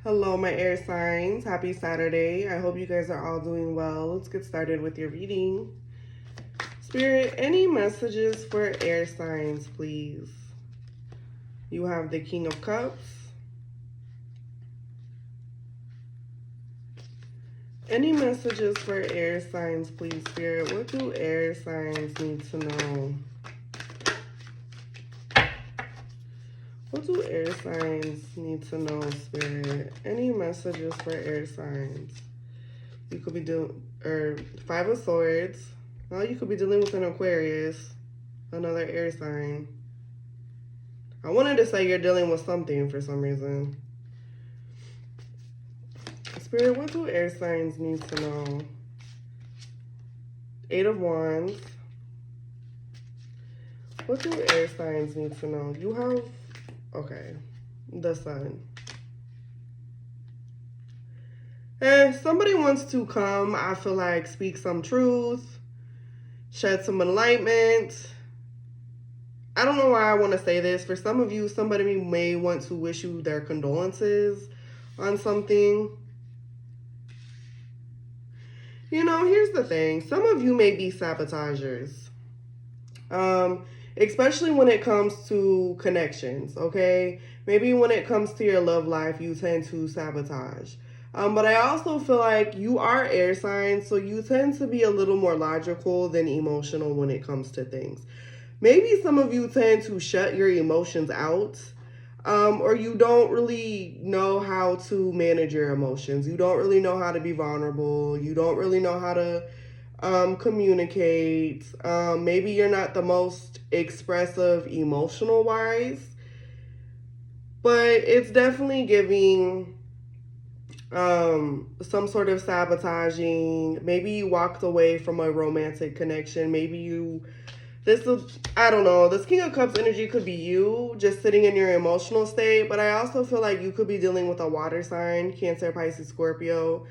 Hello, my air signs. Happy Saturday. I hope you guys are all doing well. Let's get started with your reading. Spirit, any messages for air signs, please? You have the King of Cups. Any messages for air signs, please, Spirit? What do air signs need to know? What do air signs need to know, Spirit? Any messages for air signs? You could be doing, Five of Swords. Well, you could be dealing with an Aquarius, another air sign. I wanted to say you're dealing with something for some reason. Spirit, what do air signs need to know? Eight of Wands. What do air signs need to know? You have, okay, the Sun. Somebody wants to come, I feel like, speak some truth, shed some enlightenment. I don't know why I want to say this. For some of you, somebody may want to wish you their condolences on something. You know, here's the thing. Some of you may be sabotagers. Especially when it comes to connections, okay? Maybe when it comes to your love life, you tend to sabotage. But I also feel like you are air signs, so you tend to be a little more logical than emotional when it comes to things. Maybe some of you tend to shut your emotions out, or you don't really know how to manage your emotions. You don't really know how to be vulnerable. You don't really know how to communicate. Maybe you're not the most expressive emotional wise, but it's definitely giving some sort of sabotaging. Maybe you walked away from a romantic connection. Maybe you, I don't know, this King of Cups energy could be you just sitting in your emotional state, but I also feel like you could be dealing with a water sign, Cancer, Pisces, Scorpio.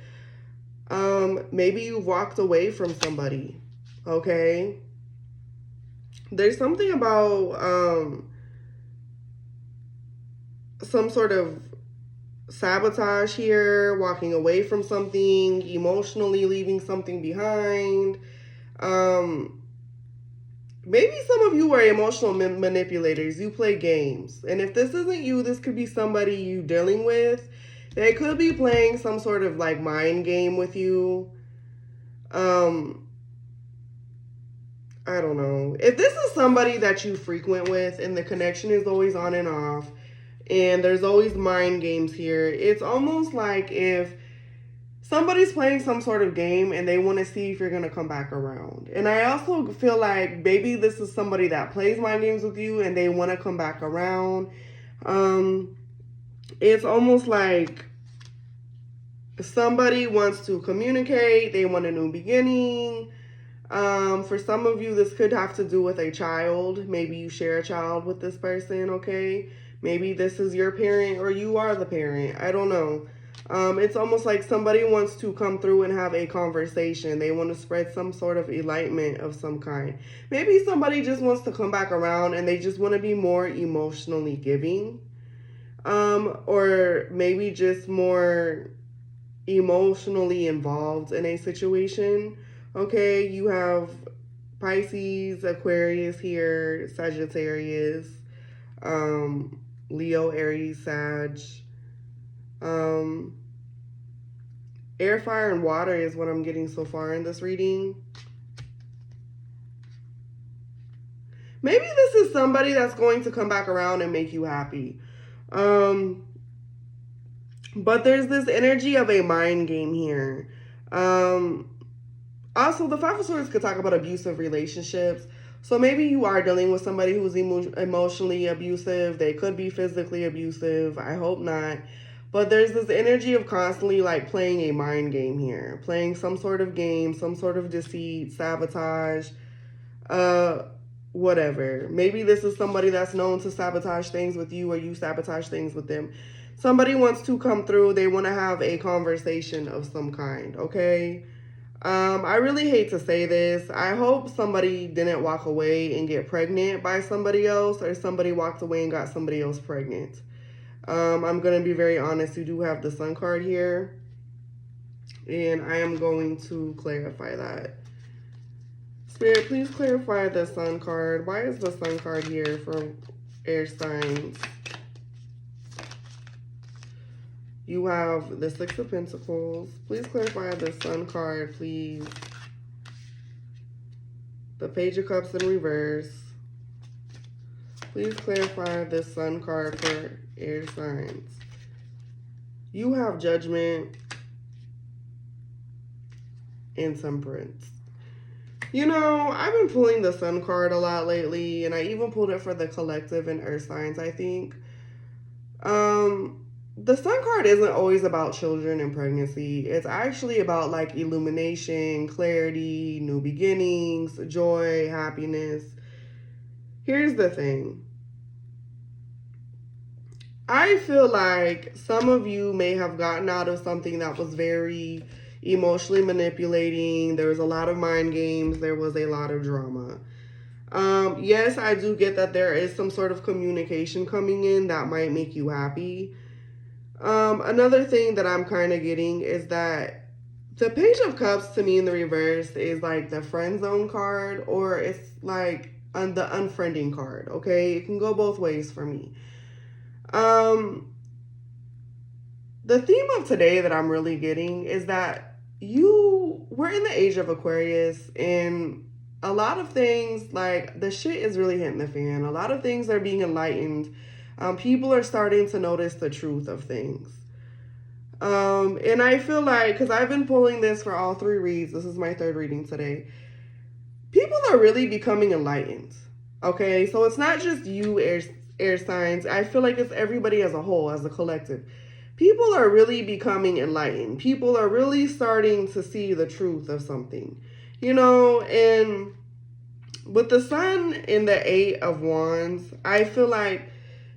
Maybe you've walked away from somebody, okay? There's something about some sort of sabotage here, walking away from something, emotionally leaving something behind. Maybe some of you are emotional manipulators. You play games. And if this isn't you, this could be somebody you dealing with. They could be playing some sort of like mind game with you. I don't know. If this is somebody that you frequent with and the connection is always on and off and there's always mind games here, it's almost like if somebody's playing some sort of game and they want to see if you're going to come back around. And I also feel like maybe this is somebody that plays mind games with you and they want to come back around. It's almost like somebody wants to communicate. They want a new beginning. For some of you, this could have to do with a child. Maybe you share a child with this person, okay? Maybe this is your parent or you are the parent. I don't know. It's almost like somebody wants to come through and have a conversation. They want to spread some sort of enlightenment of some kind. Maybe somebody just wants to come back around and they just want to be more emotionally giving. Or maybe just more emotionally involved in a situation. Okay, you have Pisces, Aquarius here, Sagittarius, Leo, Aries, Sag. Air, fire, and water is what I'm getting so far in this reading. Maybe this is somebody that's going to come back around and make you happy. But there's this energy of a mind game here. Also, the Five of Swords could talk about abusive relationships. So maybe you are dealing with somebody who's emotionally abusive. They could be physically abusive. I hope not. But there's this energy of constantly like playing a mind game here. Playing some sort of game, some sort of deceit, sabotage, whatever. Maybe this is somebody that's known to sabotage things with you or you sabotage things with them. Somebody wants to come through. They want to have a conversation of some kind, okay? I really hate to say this. I hope somebody didn't walk away and get pregnant by somebody else or somebody walked away and got somebody else pregnant. I'm going to be very honest. You do have the Sun card here. And I am going to clarify that. Spirit, please clarify the Sun card. Why is the Sun card here for air signs? You have the Six of Pentacles. Please clarify the Sun card, please. The Page of Cups in reverse. Please clarify the Sun card for air signs. You have Judgment and Temperance. You know, I've been pulling the Sun card a lot lately, and I even pulled it for the collective and earth signs, I think. The Sun card isn't always about children and pregnancy. It's actually about like illumination, clarity, new beginnings, joy, happiness. Here's the thing. I feel like some of you may have gotten out of something that was very emotionally manipulating. There was a lot of mind games. There was a lot of drama. Yes, I do get that there is some sort of communication coming in that might make you happy. Another thing that I'm kind of getting is that the Page of Cups to me in the reverse is like the friend zone card, or it's like the unfriending card, okay? It can go both ways for me. The theme of today that I'm really getting is that we're in the age of Aquarius, and a lot of things, like, the shit is really hitting the fan. A lot of things are being enlightened. People are starting to notice the truth of things. And I feel like, because I've been pulling this for all three reads, this is my third reading today, people are really becoming enlightened, okay? So it's not just you, air signs. I feel like it's everybody as a whole, as a collective. People are really becoming enlightened. People are really starting to see the truth of something, you know? And with the Sun in the Eight of Wands, I feel like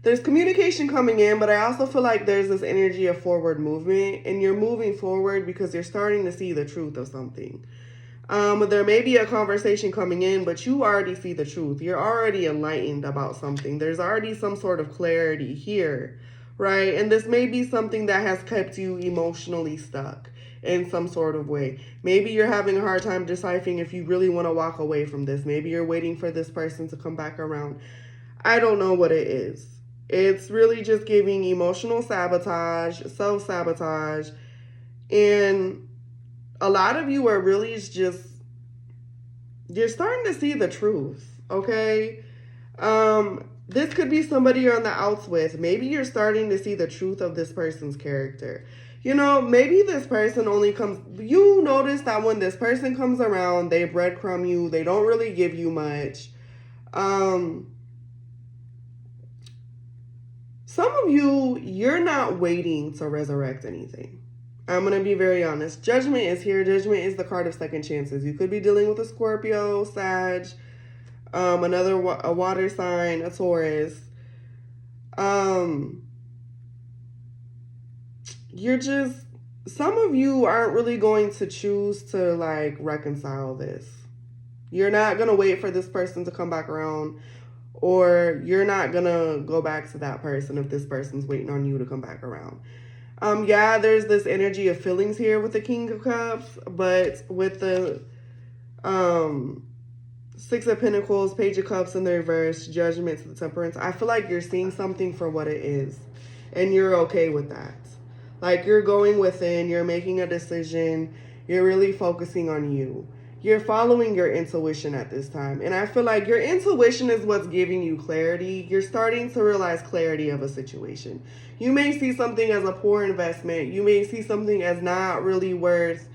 there's communication coming in, but I also feel like there's this energy of forward movement, and you're moving forward because you're starting to see the truth of something. There may be a conversation coming in, but you already see the truth. You're already enlightened about something. There's already some sort of clarity here, right? And this may be something that has kept you emotionally stuck in some sort of way. Maybe you're having a hard time deciphering if you really want to walk away from this. Maybe you're waiting for this person to come back around. I don't know what it is. It's really just giving emotional sabotage, self-sabotage, and a lot of you are really just, you're starting to see the truth, okay? This could be somebody you're on the outs with. Maybe you're starting to see the truth of this person's character. You know, maybe this person only comes, you notice that when this person comes around, they breadcrumb you, they don't really give you much. Some of you, you're not waiting to resurrect anything. I'm going to be very honest. Judgment is here. Judgment is the card of second chances. You could be dealing with a Scorpio, Sag, a water sign, a Taurus. Some of you aren't really going to choose to like reconcile this. You're not going to wait for this person to come back around, or you're not going to go back to that person if this person's waiting on you to come back around. Yeah, there's this energy of feelings here with the King of Cups, but with the Six of Pentacles, Page of Cups in the reverse, Judgment, the Temperance, I feel like you're seeing something for what it is, and you're okay with that. Like, you're going within, you're making a decision, you're really focusing on you. You're following your intuition at this time. And I feel like your intuition is what's giving you clarity. You're starting to realize clarity of a situation. You may see something as a poor investment. You may see something as not really worth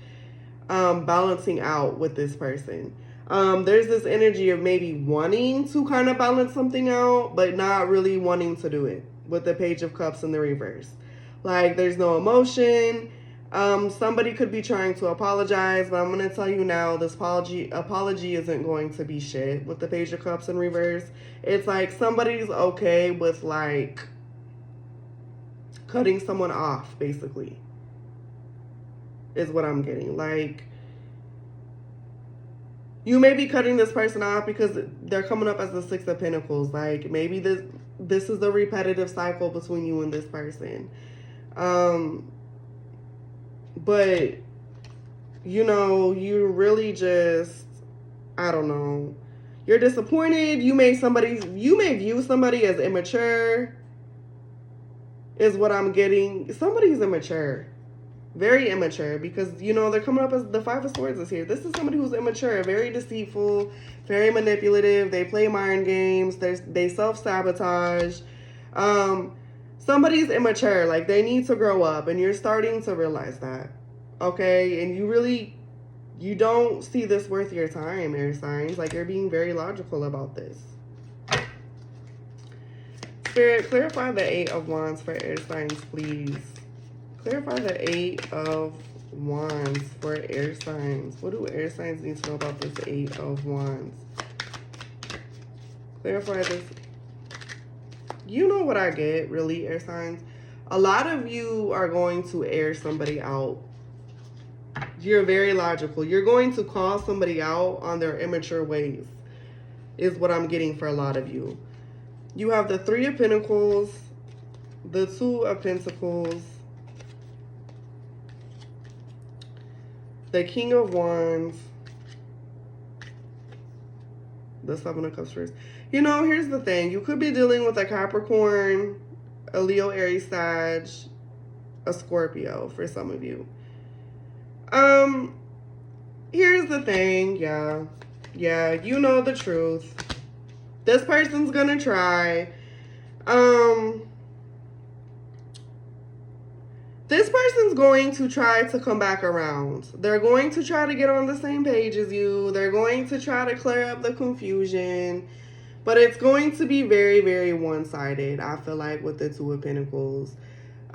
balancing out with this person. There's this energy of maybe wanting to kind of balance something out, but not really wanting to do it with the Page of Cups in the reverse. Like, there's no emotion. Somebody could be trying to apologize, but I'm going to tell you now, this apology isn't going to be shit with the Page of Cups in reverse. It's like somebody's okay with, like, cutting someone off, basically, is what I'm getting. Like, you may be cutting this person off because they're coming up as the Six of Pentacles. Like, maybe this is the repetitive cycle between you and this person. But, you know, you really just, I don't know. You're disappointed. You may view somebody as immature, is what I'm getting. Somebody's immature. Very immature, because, you know, they're coming up as the Five of Swords is here. This is somebody who's immature, very deceitful, very manipulative. They play mind games. They self-sabotage. Somebody's immature. Like, they need to grow up, and you're starting to realize that. Okay? And you don't see this worth your time, air signs. Like, you're being very logical about this. Spirit, clarify the Eight of Wands for air signs, please. Clarify the Eight of Wands for air signs. What do air signs need to know about this Eight of Wands? Clarify this. You know what I get, really, air signs? A lot of you are going to air somebody out. You're very logical. You're going to call somebody out on their immature ways, is what I'm getting for a lot of you. You have the Three of Pentacles, the Two of Pentacles, the King of Wands, the Seven of Cups first. You know, here's the thing. You could be dealing with a Capricorn, a Leo, Aries, Sag, a Scorpio for some of you. Here's the thing. Yeah, you know the truth. This person's gonna try. This person's going to try to come back around. They're going to try to get on the same page as you. They're going to try to clear up the confusion. But it's going to be very, very one-sided, I feel like, with the Two of Pentacles.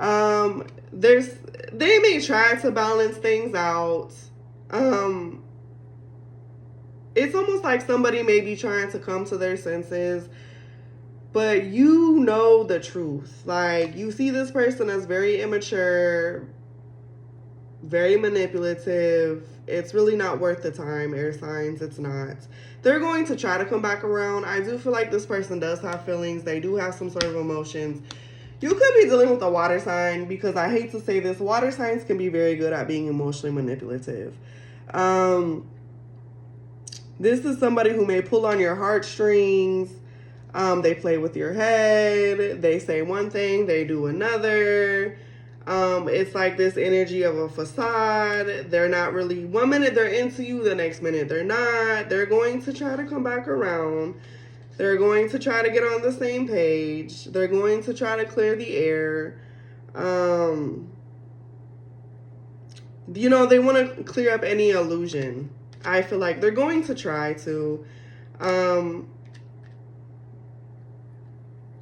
They may try to balance things out. It's almost like somebody may be trying to come to their senses, but you know the truth. Like, you see this person as very immature, very manipulative. It's really not worth the time, air signs. It's not. They're going to try to come back around. I do feel like this person does have feelings. They do have some sort of emotions. You could be dealing with a water sign, because I hate to say this, water signs can be very good at being emotionally manipulative. This is somebody who may pull on your heartstrings. They play with your head. They say one thing, they do another. It's like this energy of a facade. They're not really, one minute they're into you, the next minute they're not. They're going to try to come back around. They're going to try to get on the same page. They're going to try to clear the air. You know, they want to clear up any illusion. I feel like they're going to try to.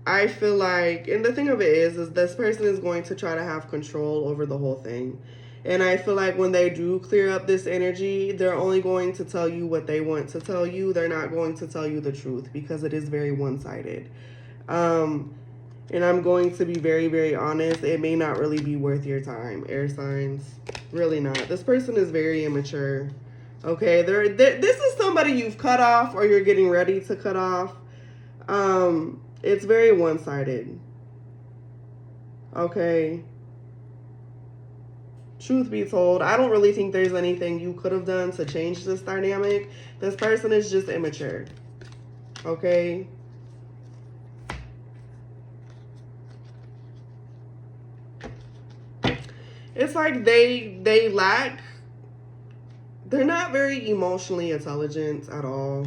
I feel like, and the thing of it is this person is going to try to have control over the whole thing. And I feel like when they do clear up this energy, they're only going to tell you what they want to tell you. They're not going to tell you the truth, because it is very one-sided. And I'm going to be very, very honest. It may not really be worth your time, air signs. Really not. This person is very immature. Okay, this is somebody you've cut off, or you're getting ready to cut off. It's very one-sided. Okay. Truth be told, I don't really think there's anything you could have done to change this dynamic. This person is just immature. Okay. It's like they lack, they're not very emotionally intelligent at all.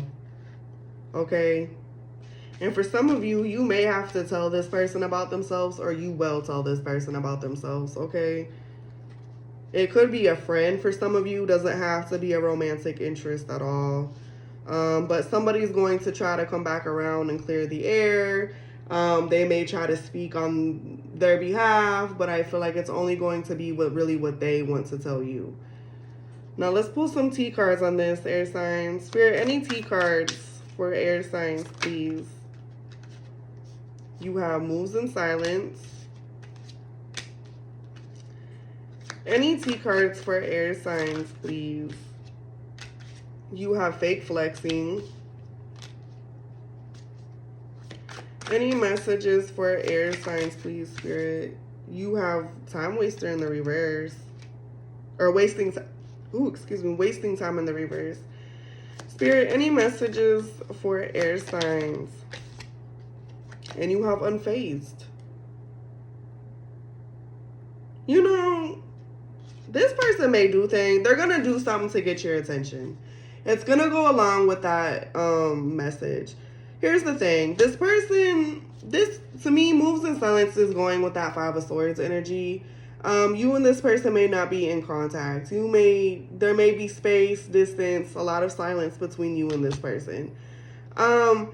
Okay. And for some of you, you may have to tell this person about themselves, or you will tell this person about themselves, okay? It could be a friend for some of you. Doesn't have to be a romantic interest at all. But somebody's going to try to come back around and clear the air. They may try to speak on their behalf, but I feel like it's only going to be what they want to tell you. Now, let's pull some T cards on this, air signs. Spirit, any T cards for air signs, please? You have moves in silence. Any T cards for air signs, please? You have fake flexing. Any messages for air signs, please, Spirit? You have time waster in the reverse. Or wasting time. Ooh, excuse me. Wasting time in the reverse. Spirit, any messages for air signs? And you have unfazed. You know, this person may do things. They're going to do something to get your attention. It's going to go along with that message. Here's the thing. This person, this, to me, moves in silence is going with that Five of Swords energy. You and this person may not be in contact. There may be space, distance, a lot of silence between you and this person. Someone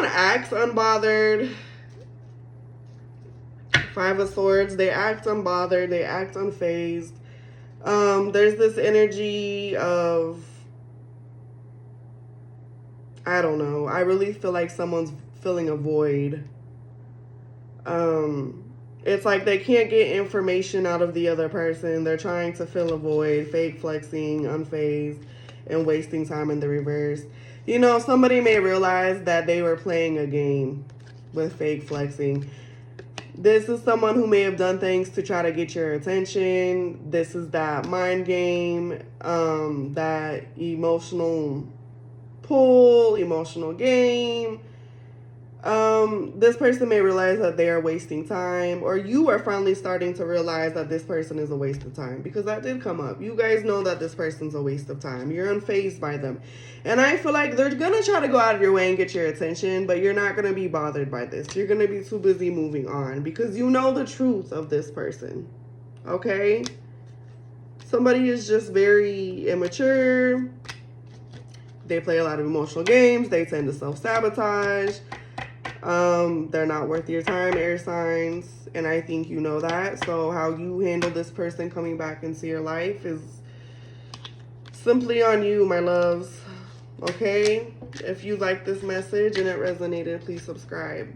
acts unbothered. Five of Swords, they act unbothered, they act unfazed. There's this energy of, I don't know, I really feel like someone's filling a void. It's like they can't get information out of the other person. They're trying to fill a void, fake flexing, unfazed, and wasting time in the reverse. You know, somebody may realize that they were playing a game with fake flexing. This is someone who may have done things to try to get your attention. This is that mind game, that emotional pull, emotional game. This person may realize that they are wasting time, or you are finally starting to realize that this person is a waste of time, because that did come up. You guys know that this person's a waste of time. You're unfazed by them. And I feel like they're going to try to go out of your way and get your attention, but you're not going to be bothered by this. You're going to be too busy moving on because you know the truth of this person. Okay? Somebody is just very immature. They play a lot of emotional games. They tend to self-sabotage. They're not worth your time, air signs, and I think you know that. So how you handle this person coming back into your life is simply on you, my loves. Okay? If you like this message and it resonated, please subscribe.